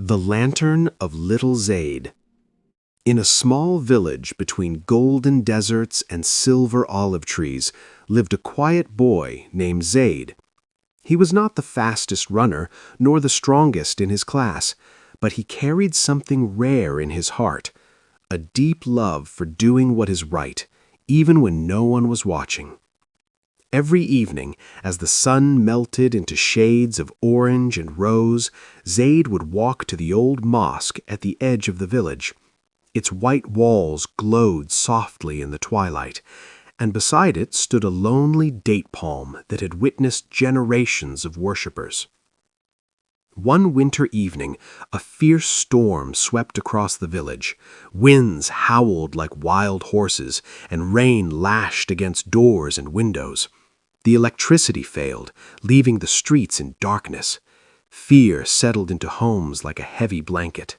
The Lantern of Little Zaid. In a small village between golden deserts and silver olive trees lived a quiet boy named Zaid. He was not the fastest runner nor the strongest in his class, but he carried something rare in his heart, a deep love for doing what is right, even when no one was watching. Every evening, as the sun melted into shades of orange and rose, Zaid would walk to the old mosque at the edge of the village. Its white walls glowed softly in the twilight, and beside it stood a lonely date palm that had witnessed generations of worshippers. One winter evening, a fierce storm swept across the village. Winds howled like wild horses, and rain lashed against doors and windows. The electricity failed, leaving the streets in darkness. Fear settled into homes like a heavy blanket.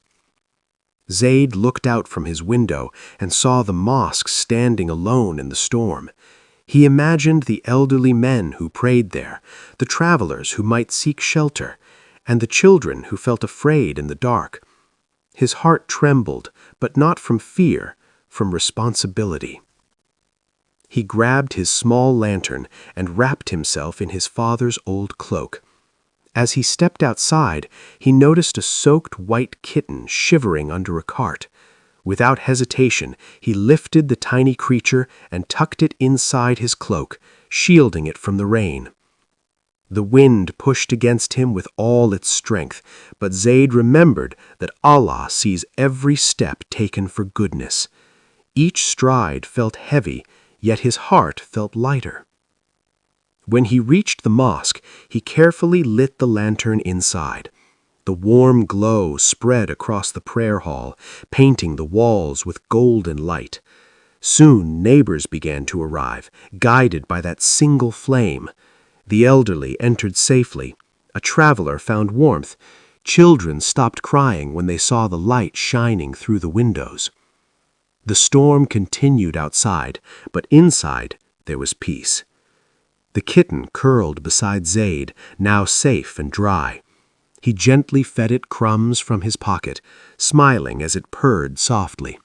Zaid looked out from his window and saw the mosque standing alone in the storm. He imagined the elderly men who prayed there, the travelers who might seek shelter, and the children who felt afraid in the dark. His heart trembled, but not from fear, from responsibility. He grabbed his small lantern and wrapped himself in his father's old cloak. As he stepped outside, he noticed a soaked white kitten shivering under a cart. Without hesitation, he lifted the tiny creature and tucked it inside his cloak, shielding it from the rain. The wind pushed against him with all its strength, but Zaid remembered that Allah sees every step taken for goodness. Each stride felt heavy, yet his heart felt lighter. When he reached the mosque, he carefully lit the lantern inside. The warm glow spread across the prayer hall, painting the walls with golden light. Soon neighbors began to arrive, guided by that single flame. The elderly entered safely. A traveler found warmth. Children stopped crying when they saw the light shining through the windows. The storm continued outside, but inside there was peace. The kitten curled beside Zaid, now safe and dry. He gently fed it crumbs from his pocket, smiling as it purred softly.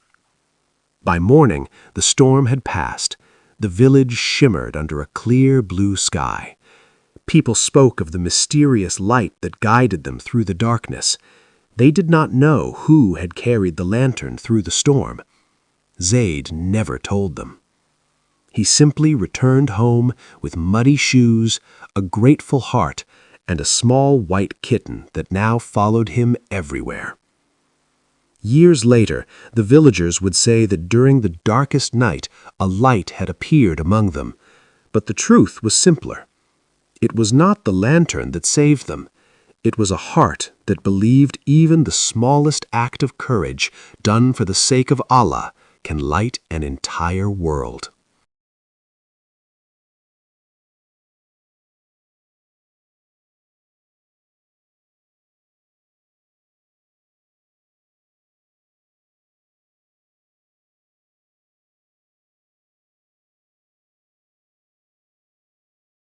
By morning, the storm had passed. The village shimmered under a clear blue sky. People spoke of the mysterious light that guided them through the darkness. They did not know who had carried the lantern through the storm. Zaid never told them. He simply returned home with muddy shoes, a grateful heart, and a small white kitten that now followed him everywhere. Years later, the villagers would say that during the darkest night, a light had appeared among them. But the truth was simpler. It was not the lantern that saved them. It was a heart that believed even the smallest act of courage done for the sake of Allah can light an entire world.